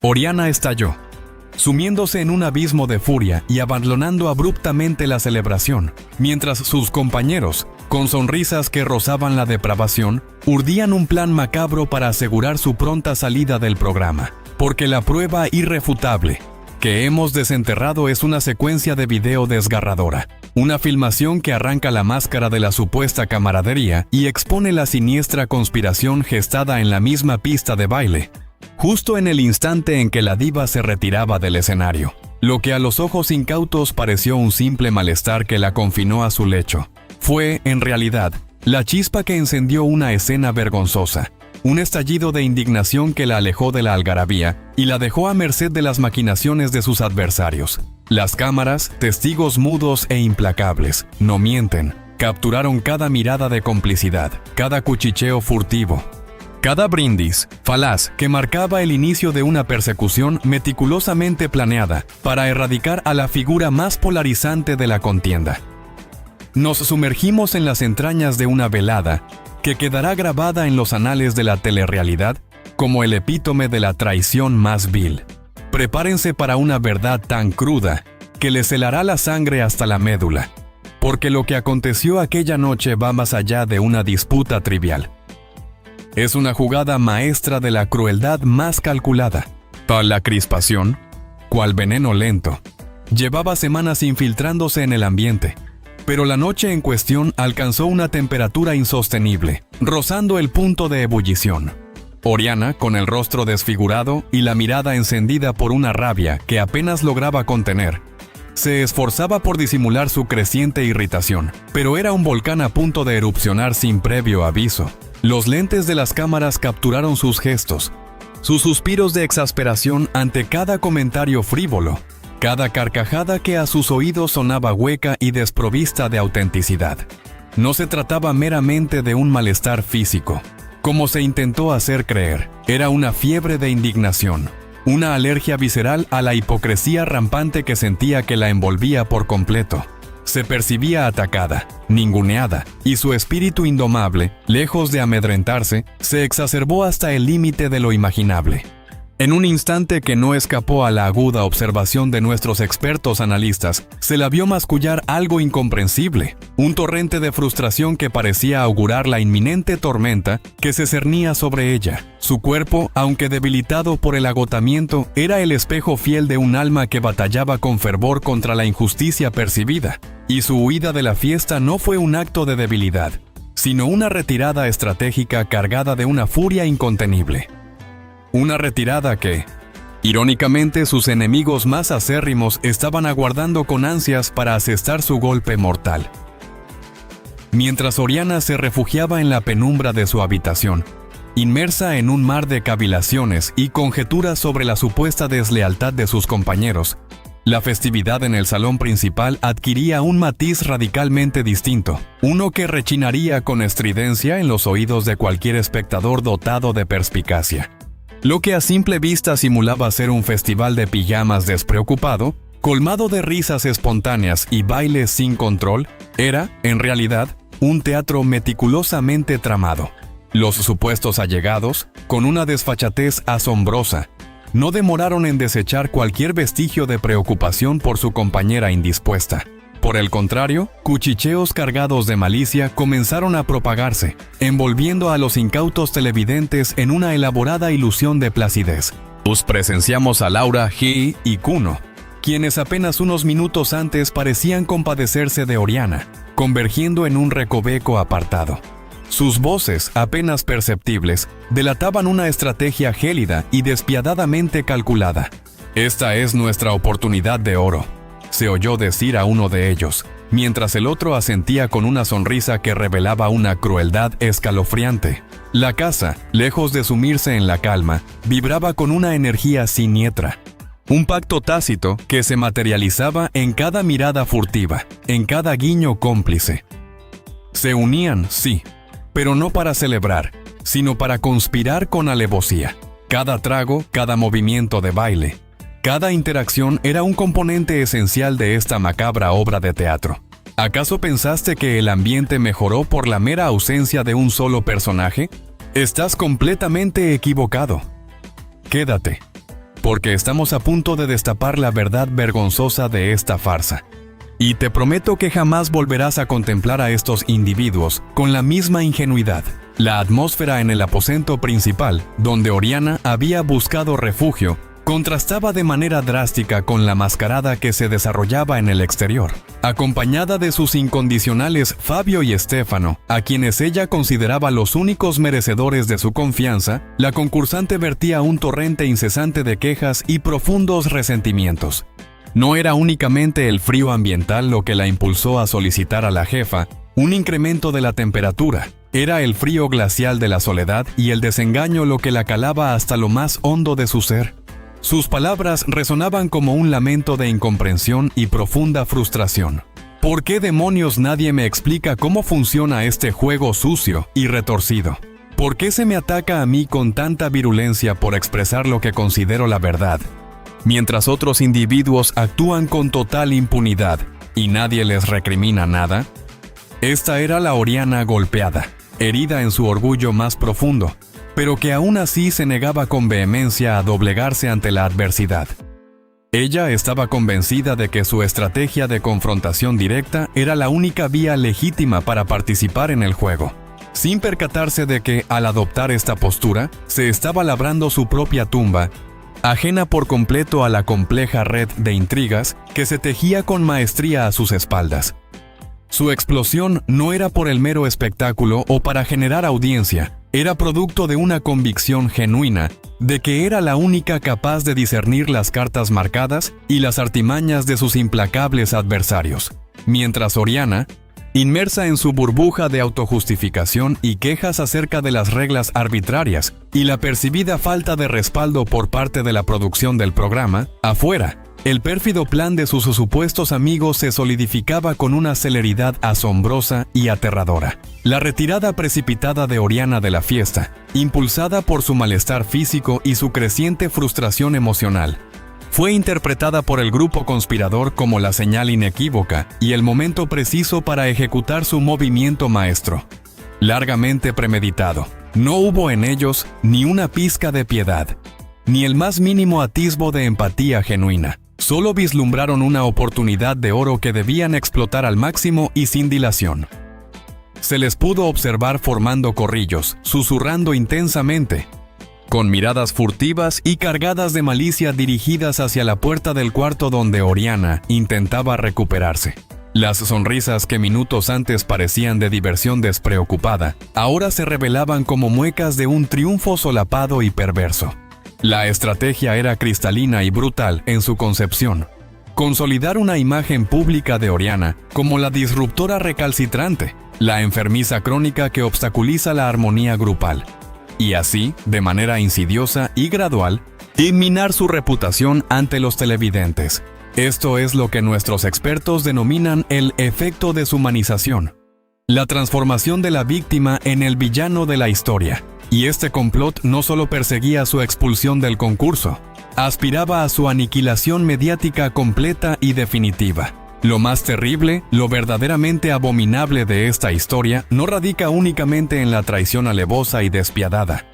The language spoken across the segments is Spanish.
Oriana estalló, sumiéndose en un abismo de furia y abandonando abruptamente la celebración, mientras sus compañeros, con sonrisas que rozaban la depravación, urdían un plan macabro para asegurar su pronta salida del programa. Porque la prueba irrefutable que hemos desenterrado es una secuencia de video desgarradora, una filmación que arranca la máscara de la supuesta camaradería y expone la siniestra conspiración gestada en la misma pista de baile, justo en el instante en que la diva se retiraba del escenario. Lo que a los ojos incautos pareció un simple malestar que la confinó a su lecho, fue, en realidad, la chispa que encendió una escena vergonzosa, un estallido de indignación que la alejó de la algarabía y la dejó a merced de las maquinaciones de sus adversarios. Las cámaras, testigos mudos e implacables, no mienten, capturaron cada mirada de complicidad, cada cuchicheo furtivo, cada brindis falaz que marcaba el inicio de una persecución meticulosamente planeada para erradicar a la figura más polarizante de la contienda. Nos sumergimos en las entrañas de una velada que quedará grabada en los anales de la telerrealidad como el epítome de la traición más vil. Prepárense para una verdad tan cruda que les helará la sangre hasta la médula, porque lo que aconteció aquella noche va más allá de una disputa trivial. Es una jugada maestra de la crueldad más calculada. La crispación, cual veneno lento, llevaba semanas infiltrándose en el ambiente, pero la noche en cuestión alcanzó una temperatura insostenible, rozando el punto de ebullición. Oriana, con el rostro desfigurado y la mirada encendida por una rabia que apenas lograba contener, se esforzaba por disimular su creciente irritación, pero era un volcán a punto de erupcionar sin previo aviso. Los lentes de las cámaras capturaron sus gestos, sus suspiros de exasperación ante cada comentario frívolo, cada carcajada que a sus oídos sonaba hueca y desprovista de autenticidad. No se trataba meramente de un malestar físico, como se intentó hacer creer. Era una fiebre de indignación, una alergia visceral a la hipocresía rampante que sentía que la envolvía por completo. Se percibía atacada, ninguneada, y su espíritu indomable, lejos de amedrentarse, se exacerbó hasta el límite de lo imaginable. En un instante que no escapó a la aguda observación de nuestros expertos analistas, se la vio mascullar algo incomprensible, un torrente de frustración que parecía augurar la inminente tormenta que se cernía sobre ella. Su cuerpo, aunque debilitado por el agotamiento, era el espejo fiel de un alma que batallaba con fervor contra la injusticia percibida, y su huida de la fiesta no fue un acto de debilidad, sino una retirada estratégica cargada de una furia incontenible. Una retirada que, irónicamente, sus enemigos más acérrimos estaban aguardando con ansias para asestar su golpe mortal. Mientras Oriana se refugiaba en la penumbra de su habitación, inmersa en un mar de cavilaciones y conjeturas sobre la supuesta deslealtad de sus compañeros, la festividad en el salón principal adquiría un matiz radicalmente distinto, uno que rechinaría con estridencia en los oídos de cualquier espectador dotado de perspicacia. Lo que a simple vista simulaba ser un festival de pijamas despreocupado, colmado de risas espontáneas y bailes sin control, era, en realidad, un teatro meticulosamente tramado. Los supuestos allegados, con una desfachatez asombrosa, no demoraron en desechar cualquier vestigio de preocupación por su compañera indispuesta. Por el contrario, cuchicheos cargados de malicia comenzaron a propagarse, envolviendo a los incautos televidentes en una elaborada ilusión de placidez. Presenciamos a Laura, Hee y Kuno, quienes apenas unos minutos antes parecían compadecerse de Oriana, convergiendo en un recoveco apartado. Sus voces, apenas perceptibles, delataban una estrategia gélida y despiadadamente calculada. «Esta es nuestra oportunidad de oro», se oyó decir a uno de ellos, mientras el otro asentía con una sonrisa que revelaba una crueldad escalofriante. La casa, lejos de sumirse en la calma, vibraba con una energía siniestra. Un pacto tácito que se materializaba en cada mirada furtiva, en cada guiño cómplice. Se unían, sí, pero no para celebrar, sino para conspirar con alevosía. Cada trago, cada movimiento de baile, cada interacción era un componente esencial de esta macabra obra de teatro. ¿Acaso pensaste que el ambiente mejoró por la mera ausencia de un solo personaje? Estás completamente equivocado. Quédate. porque estamos a punto de destapar la verdad vergonzosa de esta farsa. Y te prometo que jamás volverás a contemplar a estos individuos con la misma ingenuidad. La atmósfera en el aposento principal, donde Oriana había buscado refugio, contrastaba de manera drástica con la mascarada que se desarrollaba en el exterior. Acompañada de sus incondicionales Fabio y Stefano, a quienes ella consideraba los únicos merecedores de su confianza, la concursante vertía un torrente incesante de quejas y profundos resentimientos. No era únicamente el frío ambiental lo que la impulsó a solicitar a la jefa un incremento de la temperatura. Era el frío glacial de la soledad y el desengaño lo que la calaba hasta lo más hondo de su ser. Sus palabras resonaban como un lamento de incomprensión y profunda frustración. ¿Por qué demonios nadie me explica cómo funciona este juego sucio y retorcido? ¿Por qué se me ataca a mí con tanta virulencia por expresar lo que considero la verdad, mientras otros individuos actúan con total impunidad y nadie les recrimina nada? Esta era la Oriana golpeada, herida en su orgullo más profundo, pero que aún así se negaba con vehemencia a doblegarse ante la adversidad. Ella estaba convencida de que su estrategia de confrontación directa era la única vía legítima para participar en el juego, sin percatarse de que, al adoptar esta postura, se estaba labrando su propia tumba, ajena por completo a la compleja red de intrigas que se tejía con maestría a sus espaldas. Su explosión no era por el mero espectáculo o para generar audiencia, era producto de una convicción genuina de que era la única capaz de discernir las cartas marcadas y las artimañas de sus implacables adversarios. Mientras Oriana, inmersa en su burbuja de autojustificación y quejas acerca de las reglas arbitrarias y la percibida falta de respaldo por parte de la producción del programa, afuera, el pérfido plan de sus supuestos amigos se solidificaba con una celeridad asombrosa y aterradora. La retirada precipitada de Oriana de la fiesta, impulsada por su malestar físico y su creciente frustración emocional, fue interpretada por el grupo conspirador como la señal inequívoca y el momento preciso para ejecutar su movimiento maestro. Largamente premeditado, no hubo en ellos ni una pizca de piedad, ni el más mínimo atisbo de empatía genuina. Solo vislumbraron una oportunidad de oro que debían explotar al máximo y sin dilación. Se les pudo observar formando corrillos, susurrando intensamente, con miradas furtivas y cargadas de malicia dirigidas hacia la puerta del cuarto donde Oriana intentaba recuperarse. Las sonrisas que minutos antes parecían de diversión despreocupada, ahora se revelaban como muecas de un triunfo solapado y perverso. La estrategia era cristalina y brutal en su concepción. Consolidar una imagen pública de Oriana como la disruptora recalcitrante, la enfermiza crónica que obstaculiza la armonía grupal, y así, de manera insidiosa y gradual, minar su reputación ante los televidentes. Esto es lo que nuestros expertos denominan el efecto deshumanización, la transformación de la víctima en el villano de la historia. Y este complot no solo perseguía su expulsión del concurso, aspiraba a su aniquilación mediática completa y definitiva. Lo más terrible, lo verdaderamente abominable de esta historia no radica únicamente en la traición alevosa y despiadada,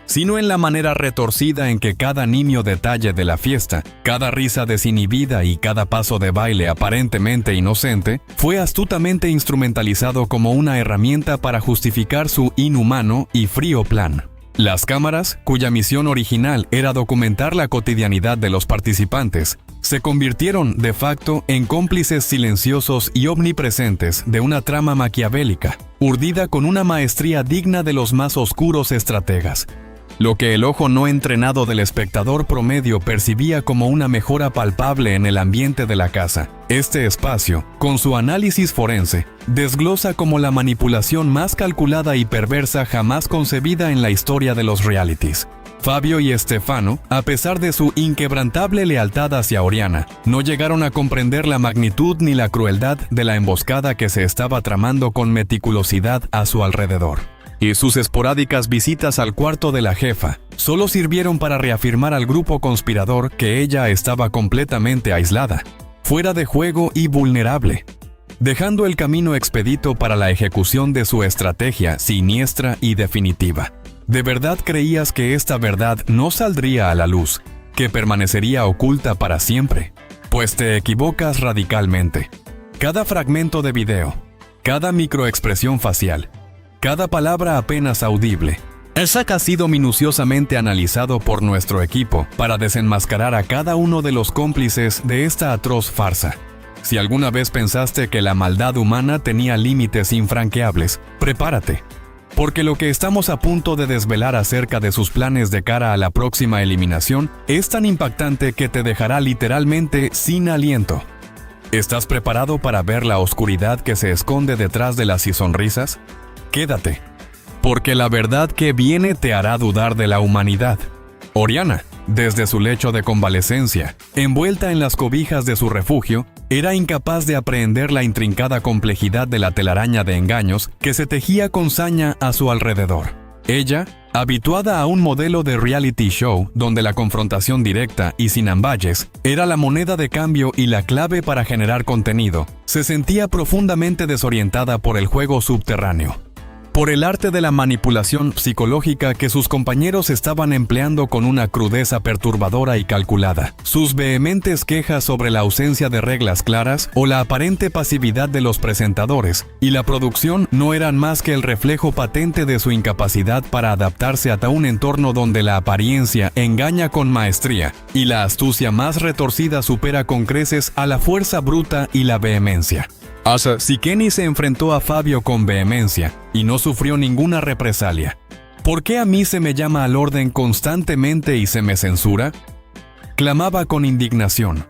sino en la manera retorcida en que cada nimio detalle de la fiesta, cada risa desinhibida y cada paso de baile aparentemente inocente, fue astutamente instrumentalizado como una herramienta para justificar su inhumano y frío plan. Las cámaras, cuya misión original era documentar la cotidianidad de los participantes, se convirtieron, de facto, en cómplices silenciosos y omnipresentes de una trama maquiavélica, urdida con una maestría digna de los más oscuros estrategas. Lo que el ojo no entrenado del espectador promedio percibía como una mejora palpable en el ambiente de la casa, este espacio, con su análisis forense, desglosa como la manipulación más calculada y perversa jamás concebida en la historia de los realities. Fabio y Stefano, a pesar de su inquebrantable lealtad hacia Oriana, no llegaron a comprender la magnitud ni la crueldad de la emboscada que se estaba tramando con meticulosidad a su alrededor. Y sus esporádicas visitas al cuarto de la jefa solo sirvieron para reafirmar al grupo conspirador que ella estaba completamente aislada, fuera de juego y vulnerable, dejando el camino expedito para la ejecución de su estrategia siniestra y definitiva. ¿De verdad creías que esta verdad no saldría a la luz que permanecería oculta para siempre. Pues te equivocas radicalmente. Cada fragmento de video, cada microexpresión facial, cada palabra apenas audible, ha sido minuciosamente analizado por nuestro equipo para desenmascarar a cada uno de los cómplices de esta atroz farsa. Si alguna vez pensaste que la maldad humana tenía límites infranqueables, prepárate, porque lo que estamos a punto de desvelar acerca de sus planes de cara a la próxima eliminación es tan impactante que te dejará literalmente sin aliento. ¿Estás preparado para ver la oscuridad que se esconde detrás de las sonrisas? Quédate, porque la verdad que viene te hará dudar de la humanidad. Oriana, desde su lecho de convalecencia, envuelta en las cobijas de su refugio, era incapaz de aprehender la intrincada complejidad de la telaraña de engaños que se tejía con saña a su alrededor. Ella, habituada a un modelo de reality show donde la confrontación directa y sin ambages era la moneda de cambio y la clave para generar contenido, se sentía profundamente desorientada por el juego subterráneo, por el arte de la manipulación psicológica que sus compañeros estaban empleando con una crudeza perturbadora y calculada. Sus vehementes quejas sobre la ausencia de reglas claras o la aparente pasividad de los presentadores y la producción no eran más que el reflejo patente de su incapacidad para adaptarse a un entorno donde la apariencia engaña con maestría y la astucia más retorcida supera con creces a la fuerza bruta y la vehemencia. Si Kenny se enfrentó a Fabio con vehemencia y no sufrió ninguna represalia, ¿por qué a mí se me llama al orden constantemente y se me censura? Clamaba con indignación,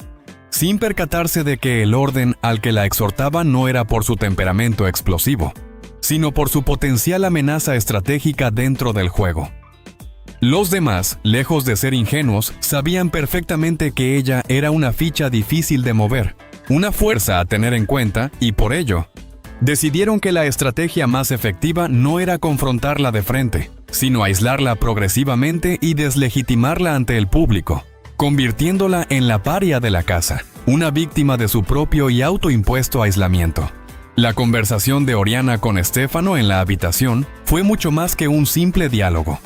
sin percatarse de que el orden al que la exhortaba no era por su temperamento explosivo, sino por su potencial amenaza estratégica dentro del juego. Los demás, lejos de ser ingenuos, sabían perfectamente que ella era una ficha difícil de mover, una fuerza a tener en cuenta, y por ello, decidieron que la estrategia más efectiva no era confrontarla de frente, sino aislarla progresivamente y deslegitimarla ante el público, convirtiéndola en la paria de la casa, una víctima de su propio y autoimpuesto aislamiento. La conversación de Oriana con Stefano en la habitación fue mucho más que un simple diálogo.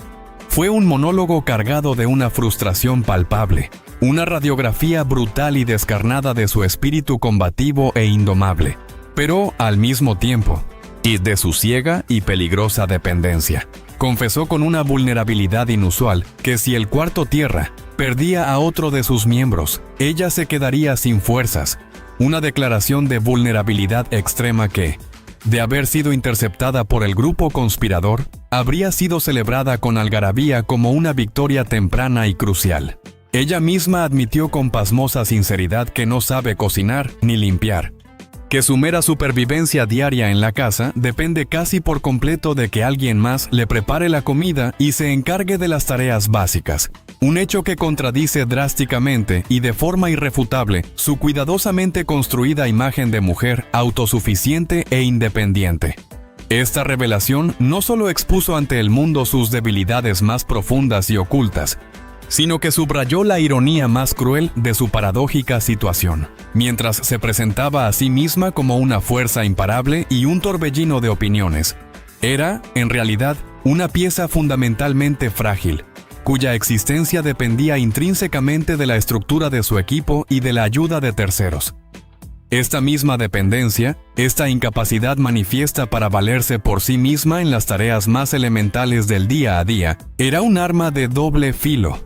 Fue un monólogo cargado de una frustración palpable, una radiografía brutal y descarnada de su espíritu combativo e indomable, pero al mismo tiempo, y de su ciega y peligrosa dependencia. Confesó con una vulnerabilidad inusual que si el Cuarto Tierra perdía a otro de sus miembros, ella se quedaría sin fuerzas, una declaración de vulnerabilidad extrema que, de haber sido interceptada por el grupo conspirador, habría sido celebrada con algarabía como una victoria temprana y crucial. Ella misma admitió con pasmosa sinceridad que no sabe cocinar ni limpiar, que su mera supervivencia diaria en la casa depende casi por completo de que alguien más le prepare la comida y se encargue de las tareas básicas, un hecho que contradice drásticamente y de forma irrefutable su cuidadosamente construida imagen de mujer autosuficiente e independiente. Esta revelación no solo expuso ante el mundo sus debilidades más profundas y ocultas, sino que subrayó la ironía más cruel de su paradójica situación, mientras se presentaba a sí misma como una fuerza imparable y un torbellino de opiniones. Era, en realidad, una pieza fundamentalmente frágil, cuya existencia dependía intrínsecamente de la estructura de su equipo y de la ayuda de terceros. Esta misma dependencia, esta incapacidad manifiesta para valerse por sí misma en las tareas más elementales del día a día, era un arma de doble filo,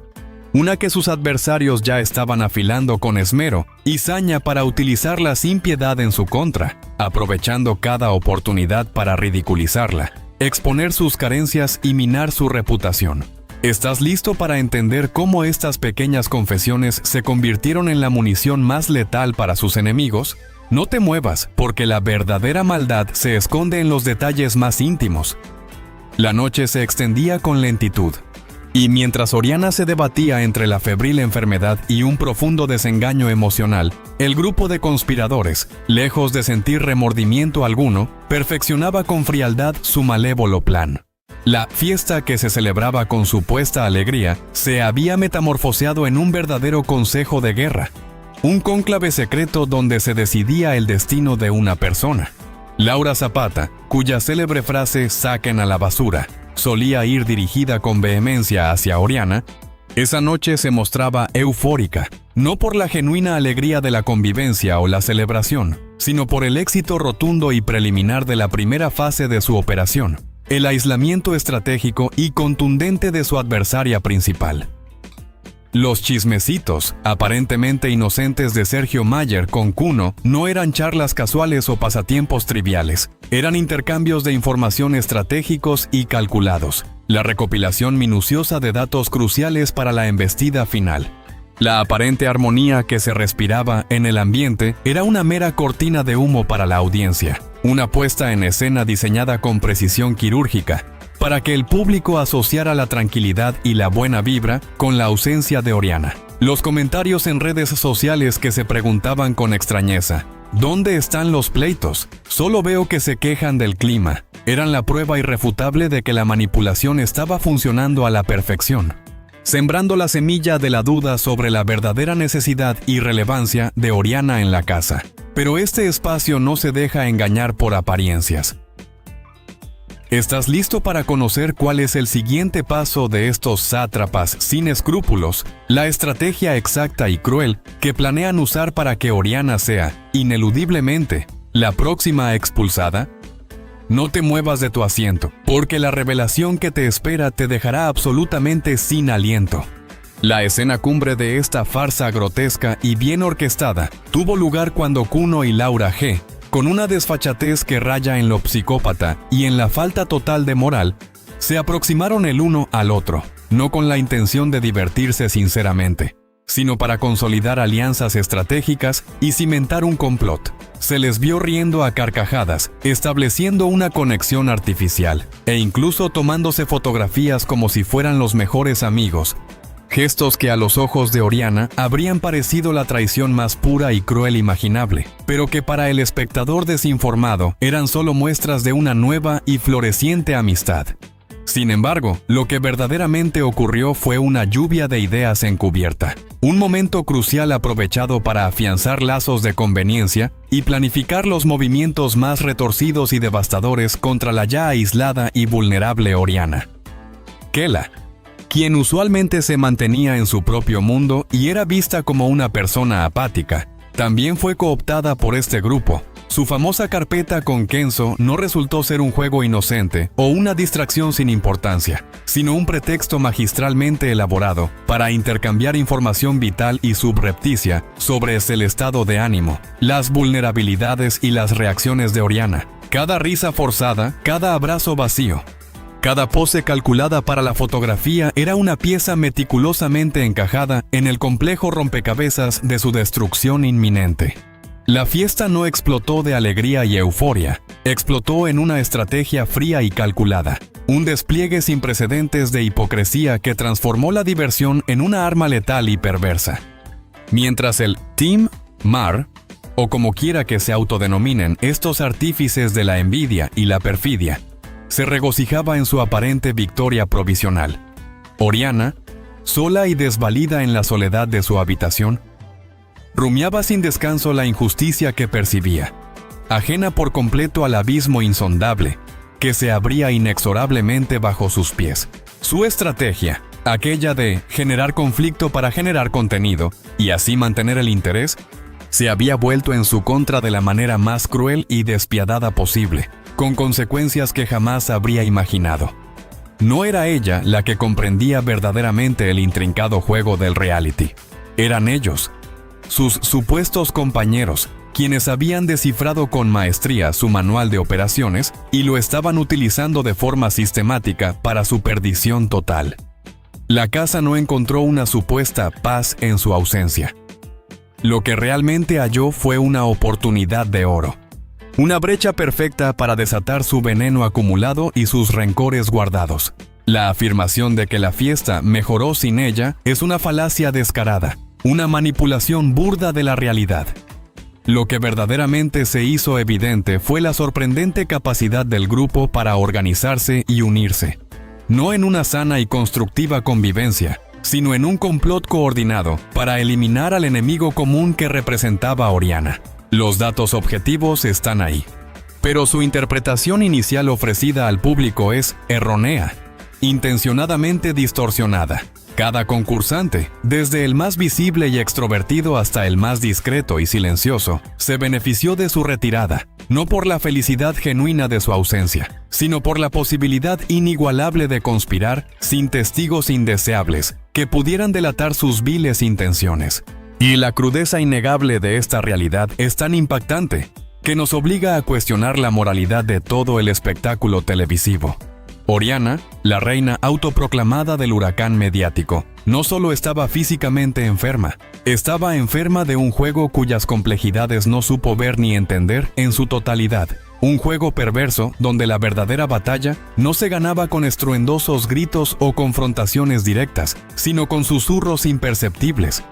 una que sus adversarios ya estaban afilando con esmero y saña para utilizarla sin piedad en su contra, aprovechando cada oportunidad para ridiculizarla, exponer sus carencias y minar su reputación. ¿Estás listo para entender cómo estas pequeñas confesiones se convirtieron en la munición más letal para sus enemigos? No te muevas, porque la verdadera maldad se esconde en los detalles más íntimos. La noche se extendía con lentitud, y mientras Oriana se debatía entre la febril enfermedad y un profundo desengaño emocional, el grupo de conspiradores, lejos de sentir remordimiento alguno, perfeccionaba con frialdad su malévolo plan. La fiesta que se celebraba con supuesta alegría se había metamorfoseado en un verdadero consejo de guerra, un cónclave secreto donde se decidía el destino de una persona. Laura Zapata, cuya célebre frase "saquen a la basura" solía ir dirigida con vehemencia hacia Oriana, Esa noche se mostraba eufórica, no por la genuina alegría de la convivencia o la celebración, sino por el éxito rotundo y preliminar de la primera fase de su operación, el aislamiento estratégico y contundente de su adversaria principal. Los chismecitos, aparentemente inocentes de Sergio Mayer con Kuno, no eran charlas casuales o pasatiempos triviales, eran intercambios de información estratégicos y calculados, la recopilación minuciosa de datos cruciales para la embestida final. La aparente armonía que se respiraba en el ambiente era una mera cortina de humo para la audiencia, una puesta en escena diseñada con precisión quirúrgica, para que el público asociara la tranquilidad y la buena vibra con la ausencia de Oriana. Los comentarios en redes sociales que se preguntaban con extrañeza, ¿dónde están los pleitos? Solo veo que se quejan del clima. Eran la prueba irrefutable de que la manipulación estaba funcionando a la perfección, sembrando la semilla de la duda sobre la verdadera necesidad y relevancia de Oriana en la casa. Pero este espacio no se deja engañar por apariencias. ¿Estás listo para conocer cuál es el siguiente paso de estos sátrapas sin escrúpulos, la estrategia exacta y cruel que planean usar para que Oriana sea, ineludiblemente, la próxima expulsada? No te muevas de tu asiento, porque la revelación que te espera te dejará absolutamente sin aliento. La escena cumbre de esta farsa grotesca y bien orquestada tuvo lugar cuando Kuno y Laura G., con una desfachatez que raya en lo psicópata y en la falta total de moral, se aproximaron el uno al otro, no con la intención de divertirse sinceramente, sino para consolidar alianzas estratégicas y cimentar un complot. Se les vio riendo a carcajadas, estableciendo una conexión artificial, e incluso tomándose fotografías como si fueran los mejores amigos, gestos que a los ojos de Oriana habrían parecido la traición más pura y cruel imaginable, pero que para el espectador desinformado eran solo muestras de una nueva y floreciente amistad. Sin embargo, lo que verdaderamente ocurrió fue una lluvia de ideas encubierta, un momento crucial aprovechado para afianzar lazos de conveniencia y planificar los movimientos más retorcidos y devastadores contra la ya aislada y vulnerable Oriana. Kela, quien usualmente se mantenía en su propio mundo y era vista como una persona apática, también fue cooptada por este grupo. Su famosa carpeta con Kenzo no resultó ser un juego inocente o una distracción sin importancia, sino un pretexto magistralmente elaborado para intercambiar información vital y subrepticia sobre el estado de ánimo, las vulnerabilidades y las reacciones de Oriana. Cada risa forzada, cada abrazo vacío, cada pose calculada para la fotografía era una pieza meticulosamente encajada en el complejo rompecabezas de su destrucción inminente. La fiesta no explotó de alegría y euforia, explotó en una estrategia fría y calculada, un despliegue sin precedentes de hipocresía que transformó la diversión en una arma letal y perversa. Mientras el Team Mar, o como quiera que se autodenominen estos artífices de la envidia y la perfidia, se regocijaba en su aparente victoria provisional, Oriana, sola y desvalida en la soledad de su habitación, rumiaba sin descanso la injusticia que percibía, ajena por completo al abismo insondable que se abría inexorablemente bajo sus pies. Su estrategia, aquella de generar conflicto para generar contenido y así mantener el interés, se había vuelto en su contra de la manera más cruel y despiadada posible, con consecuencias que jamás habría imaginado. No era ella la que comprendía verdaderamente el intrincado juego del reality. Eran ellos, sus supuestos compañeros, quienes habían descifrado con maestría su manual de operaciones y lo estaban utilizando de forma sistemática para su perdición total. La casa no encontró una supuesta paz en su ausencia. Lo que realmente halló fue una oportunidad de oro. Una brecha perfecta para desatar su veneno acumulado y sus rencores guardados. La afirmación de que la fiesta mejoró sin ella es una falacia descarada, una manipulación burda de la realidad. Lo que verdaderamente se hizo evidente fue la sorprendente capacidad del grupo para organizarse y unirse, no en una sana y constructiva convivencia, sino en un complot coordinado para eliminar al enemigo común que representaba a Oriana. Los datos objetivos están ahí, pero su interpretación inicial ofrecida al público es errónea, intencionadamente distorsionada. Cada concursante, desde el más visible y extrovertido hasta el más discreto y silencioso, se benefició de su retirada, no por la felicidad genuina de su ausencia, sino por la posibilidad inigualable de conspirar sin testigos indeseables que pudieran delatar sus viles intenciones. Y la crudeza innegable de esta realidad es tan impactante que nos obliga a cuestionar la moralidad de todo el espectáculo televisivo. Oriana, la reina autoproclamada del huracán mediático, no solo estaba físicamente enferma, estaba enferma de un juego cuyas complejidades no supo ver ni entender en su totalidad. Un juego perverso donde la verdadera batalla no se ganaba con estruendosos gritos o confrontaciones directas, sino con susurros imperceptibles,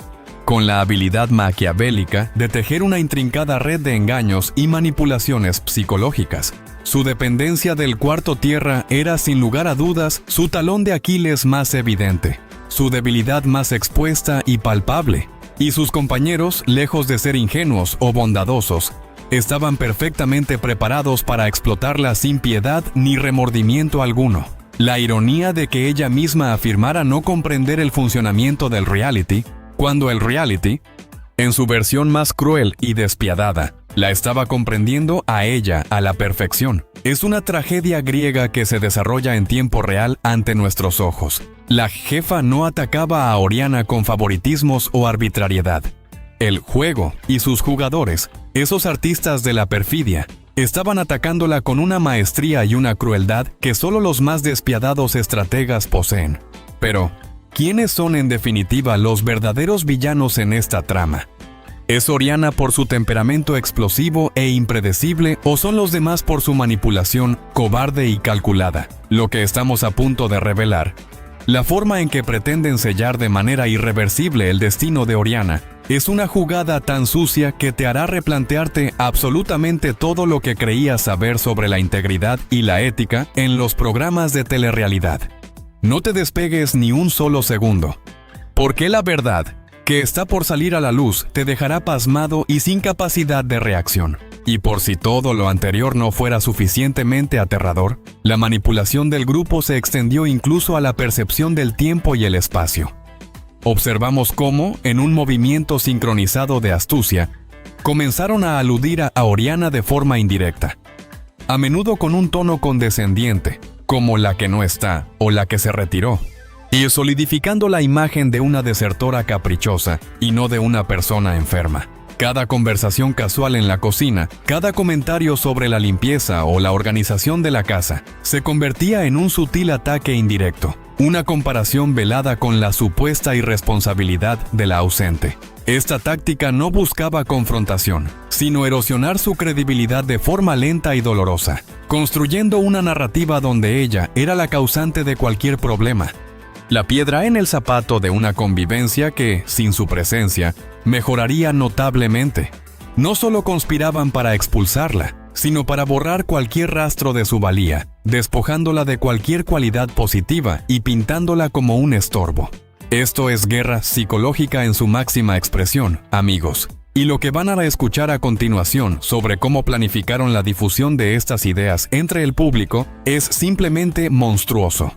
con la habilidad maquiavélica de tejer una intrincada red de engaños y manipulaciones psicológicas. Su dependencia del cuarto tierra era, sin lugar a dudas, su talón de Aquiles más evidente, su debilidad más expuesta y palpable, y sus compañeros, lejos de ser ingenuos o bondadosos, estaban perfectamente preparados para explotarla sin piedad ni remordimiento alguno. La ironía de que ella misma afirmara no comprender el funcionamiento del reality, cuando el reality, en su versión más cruel y despiadada, la estaba comprendiendo a ella a la perfección. Es una tragedia griega que se desarrolla en tiempo real ante nuestros ojos. La jefa no atacaba a Oriana con favoritismos o arbitrariedad. El juego y sus jugadores, esos artistas de la perfidia, estaban atacándola con una maestría y una crueldad que solo los más despiadados estrategas poseen. Pero, ¿quiénes son en definitiva los verdaderos villanos en esta trama? ¿Es Oriana por su temperamento explosivo e impredecible o son los demás por su manipulación cobarde y calculada? Lo que estamos a punto de revelar, la forma en que pretenden sellar de manera irreversible el destino de Oriana, es una jugada tan sucia que te hará replantearte absolutamente todo lo que creías saber sobre la integridad y la ética en los programas de telerrealidad. No te despegues ni un solo segundo, porque la verdad que está por salir a la luz te dejará pasmado y sin capacidad de reacción. Y por si todo lo anterior no fuera suficientemente aterrador, la manipulación del grupo se extendió incluso a la percepción del tiempo y el espacio. Observamos cómo, en un movimiento sincronizado de astucia, comenzaron a aludir a Oriana de forma indirecta, a menudo con un tono condescendiente, como la que no está o la que se retiró, y solidificando la imagen de una desertora caprichosa y no de una persona enferma. Cada conversación casual en la cocina, cada comentario sobre la limpieza o la organización de la casa, se convertía en un sutil ataque indirecto, una comparación velada con la supuesta irresponsabilidad de la ausente. Esta táctica no buscaba confrontación, sino erosionar su credibilidad de forma lenta y dolorosa, construyendo una narrativa donde ella era la causante de cualquier problema, la piedra en el zapato de una convivencia que, sin su presencia, mejoraría notablemente. No solo conspiraban para expulsarla, sino para borrar cualquier rastro de su valía, despojándola de cualquier cualidad positiva y pintándola como un estorbo. Esto es guerra psicológica en su máxima expresión, amigos. Y lo que van a escuchar a continuación sobre cómo planificaron la difusión de estas ideas entre el público es simplemente monstruoso.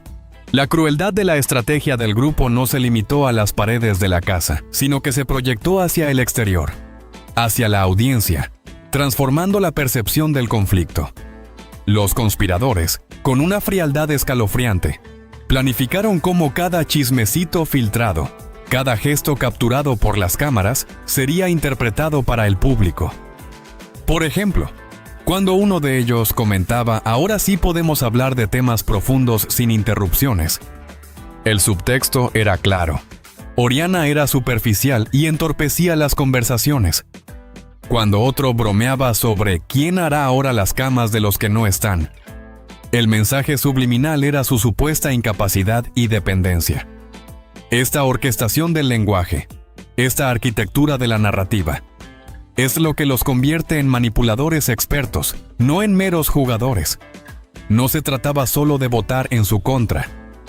La crueldad de la estrategia del grupo no se limitó a las paredes de la casa, sino que se proyectó hacia el exterior, hacia la audiencia, transformando la percepción del conflicto. Los conspiradores, con una frialdad escalofriante, planificaron cómo cada chismecito filtrado, cada gesto capturado por las cámaras, sería interpretado para el público. Por ejemplo, cuando uno de ellos comentaba «Ahora sí podemos hablar de temas profundos sin interrupciones», el subtexto era claro. Oriana era superficial y entorpecía las conversaciones. Cuando otro bromeaba sobre «¿Quién hará ahora las camas de los que no están?», el mensaje subliminal era su supuesta incapacidad y dependencia. Esta orquestación del lenguaje, esta arquitectura de la narrativa, es lo que los convierte en manipuladores expertos, no en meros jugadores. No se trataba solo de votar en su contra,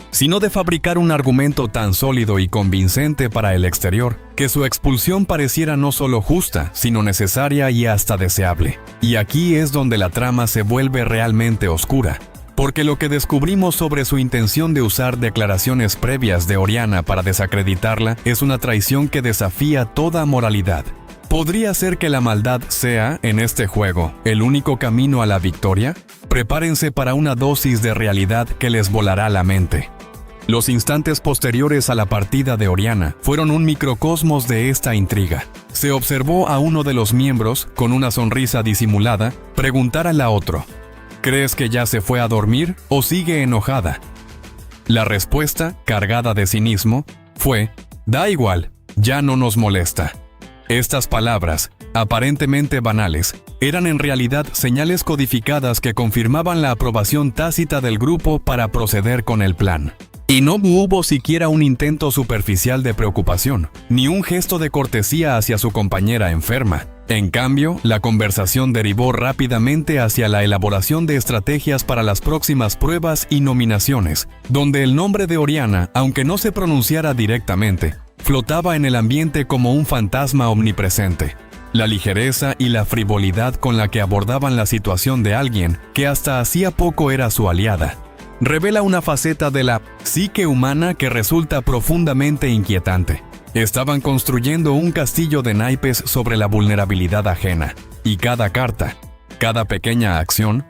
sino de fabricar un argumento tan sólido y convincente para el exterior, que su expulsión pareciera no solo justa, sino necesaria y hasta deseable. Y aquí es donde la trama se vuelve realmente oscura, porque lo que descubrimos sobre su intención de usar declaraciones previas de Oriana para desacreditarla es una traición que desafía toda moralidad. ¿Podría ser que la maldad sea, en este juego, el único camino a la victoria? Prepárense para una dosis de realidad que les volará la mente. Los instantes posteriores a la partida de Oriana fueron un microcosmos de esta intriga. Se observó a uno de los miembros, con una sonrisa disimulada, preguntar al otro: ¿crees que ya se fue a dormir o sigue enojada? La respuesta, cargada de cinismo, fue: da igual, ya no nos molesta. Estas palabras, aparentemente banales, eran en realidad señales codificadas que confirmaban la aprobación tácita del grupo para proceder con el plan. Y no hubo siquiera un intento superficial de preocupación, ni un gesto de cortesía hacia su compañera enferma. En cambio, la conversación derivó rápidamente hacia la elaboración de estrategias para las próximas pruebas y nominaciones, donde el nombre de Oriana, aunque no se pronunciara directamente, flotaba en el ambiente como un fantasma omnipresente. La ligereza y la frivolidad con la que abordaban la situación de alguien que hasta hacía poco era su aliada, revela una faceta de la psique humana que resulta profundamente inquietante. Estaban construyendo un castillo de naipes sobre la vulnerabilidad ajena, y cada carta, cada pequeña acción,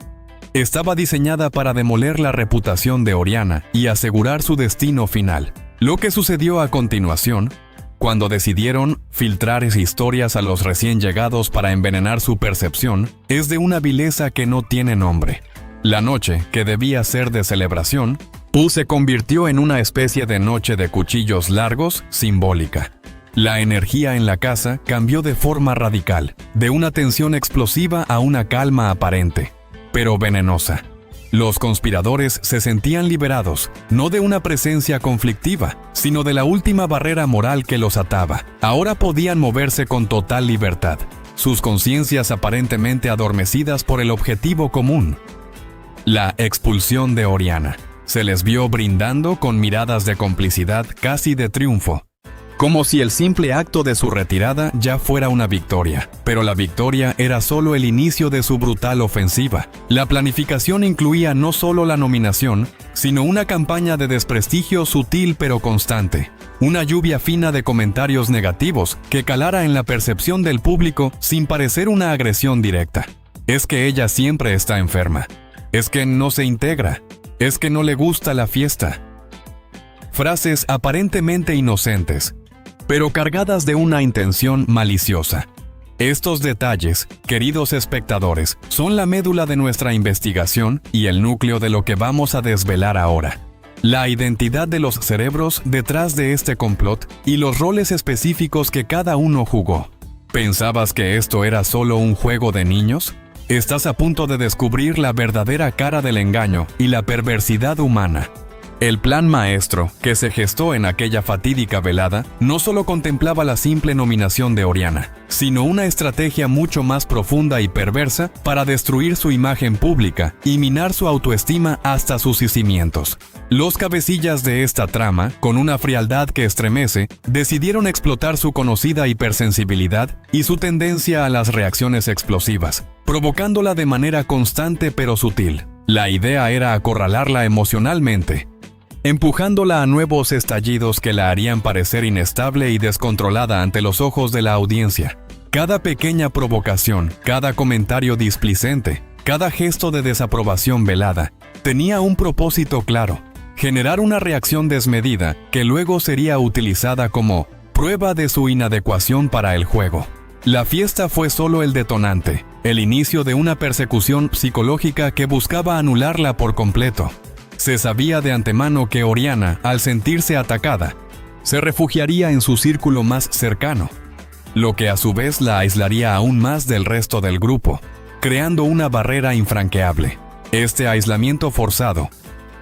estaba diseñada para demoler la reputación de Oriana y asegurar su destino final. Lo que sucedió a continuación, cuando decidieron filtrar historias a los recién llegados para envenenar su percepción, es de una vileza que no tiene nombre. La noche, que debía ser de celebración, se convirtió en una especie de noche de cuchillos largos, simbólica. La energía en la casa cambió de forma radical, de una tensión explosiva a una calma aparente, pero venenosa. Los conspiradores se sentían liberados, no de una presencia conflictiva, sino de la última barrera moral que los ataba. Ahora podían moverse con total libertad, sus conciencias aparentemente adormecidas por el objetivo común: la expulsión de Oriana. Se les vio brindando con miradas de complicidad, casi de triunfo, como si el simple acto de su retirada ya fuera una victoria. Pero la victoria era solo el inicio de su brutal ofensiva. La planificación incluía no solo la nominación, sino una campaña de desprestigio sutil pero constante. Una lluvia fina de comentarios negativos que calara en la percepción del público sin parecer una agresión directa. Es que ella siempre está enferma. Es que no se integra. Es que no le gusta la fiesta. Frases aparentemente inocentes, pero cargadas de una intención maliciosa. Estos detalles, queridos espectadores, son la médula de nuestra investigación y el núcleo de lo que vamos a desvelar ahora. La identidad de los cerebros detrás de este complot y los roles específicos que cada uno jugó. ¿Pensabas que esto era solo un juego de niños? Estás a punto de descubrir la verdadera cara del engaño y la perversidad humana. El plan maestro, que se gestó en aquella fatídica velada, no solo contemplaba la simple nominación de Oriana, sino una estrategia mucho más profunda y perversa para destruir su imagen pública y minar su autoestima hasta sus cimientos. Los cabecillas de esta trama, con una frialdad que estremece, decidieron explotar su conocida hipersensibilidad y su tendencia a las reacciones explosivas, provocándola de manera constante pero sutil. La idea era acorralarla emocionalmente, empujándola a nuevos estallidos que la harían parecer inestable y descontrolada ante los ojos de la audiencia. Cada pequeña provocación, cada comentario displicente, cada gesto de desaprobación velada, tenía un propósito claro: generar una reacción desmedida que luego sería utilizada como prueba de su inadecuación para el juego. La fiesta fue solo el detonante, el inicio de una persecución psicológica que buscaba anularla por completo. Se sabía de antemano que Oriana, al sentirse atacada, se refugiaría en su círculo más cercano, lo que a su vez la aislaría aún más del resto del grupo, creando una barrera infranqueable. Este aislamiento forzado,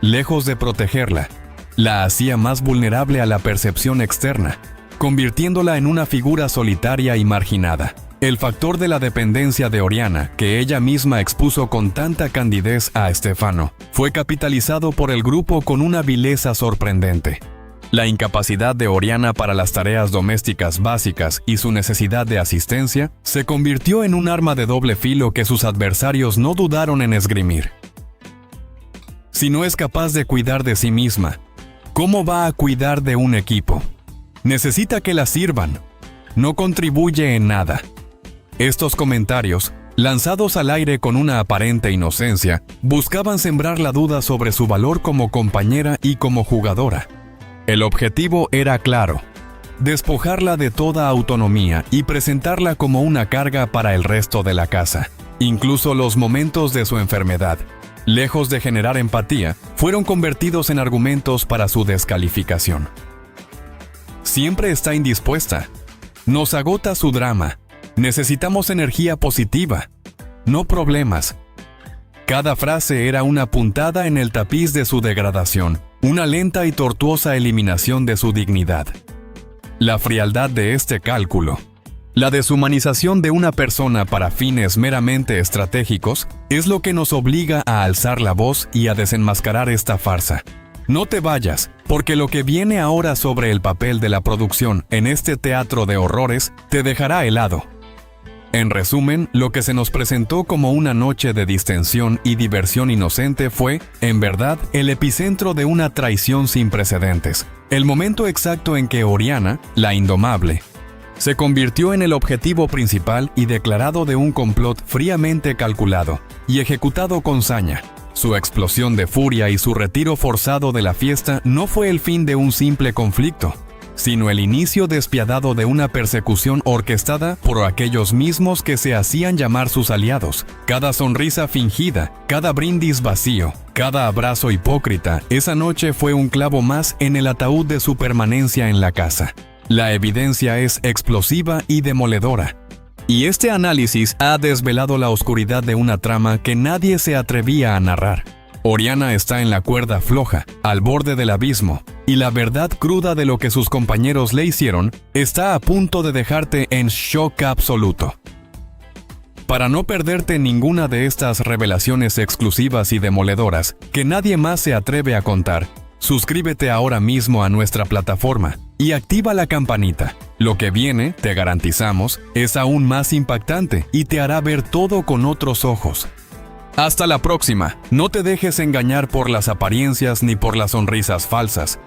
lejos de protegerla, la hacía más vulnerable a la percepción externa, convirtiéndola en una figura solitaria y marginada. El factor de la dependencia de Oriana, que ella misma expuso con tanta candidez a Stefano, fue capitalizado por el grupo con una vileza sorprendente. La incapacidad de Oriana para las tareas domésticas básicas y su necesidad de asistencia se convirtió en un arma de doble filo que sus adversarios no dudaron en esgrimir. Si no es capaz de cuidar de sí misma, ¿cómo va a cuidar de un equipo? Necesita que la sirvan. No contribuye en nada. Estos comentarios, lanzados al aire con una aparente inocencia, buscaban sembrar la duda sobre su valor como compañera y como jugadora. El objetivo era claro: despojarla de toda autonomía y presentarla como una carga para el resto de la casa. Incluso los momentos de su enfermedad, lejos de generar empatía, fueron convertidos en argumentos para su descalificación. Siempre está indispuesta. Nos agota su drama. Necesitamos energía positiva, no problemas. Cada frase era una puntada en el tapiz de su degradación, una lenta y tortuosa eliminación de su dignidad. La frialdad de este cálculo, la deshumanización de una persona para fines meramente estratégicos, es lo que nos obliga a alzar la voz y a desenmascarar esta farsa. No te vayas, porque lo que viene ahora sobre el papel de la producción en este teatro de horrores te dejará helado. En resumen, lo que se nos presentó como una noche de distensión y diversión inocente fue, en verdad, el epicentro de una traición sin precedentes. El momento exacto en que Oriana, la indomable, se convirtió en el objetivo principal y declarado de un complot fríamente calculado y ejecutado con saña. Su explosión de furia y su retiro forzado de la fiesta no fue el fin de un simple conflicto, sino el inicio despiadado de una persecución orquestada por aquellos mismos que se hacían llamar sus aliados. Cada sonrisa fingida, cada brindis vacío, cada abrazo hipócrita, esa noche fue un clavo más en el ataúd de su permanencia en la casa. La evidencia es explosiva y demoledora. Y este análisis ha desvelado la oscuridad de una trama que nadie se atrevía a narrar. Oriana está en la cuerda floja, al borde del abismo, y la verdad cruda de lo que sus compañeros le hicieron está a punto de dejarte en shock absoluto. Para no perderte ninguna de estas revelaciones exclusivas y demoledoras que nadie más se atreve a contar, suscríbete ahora mismo a nuestra plataforma y activa la campanita. Lo que viene, te garantizamos, es aún más impactante y te hará ver todo con otros ojos. Hasta la próxima. No te dejes engañar por las apariencias ni por las sonrisas falsas.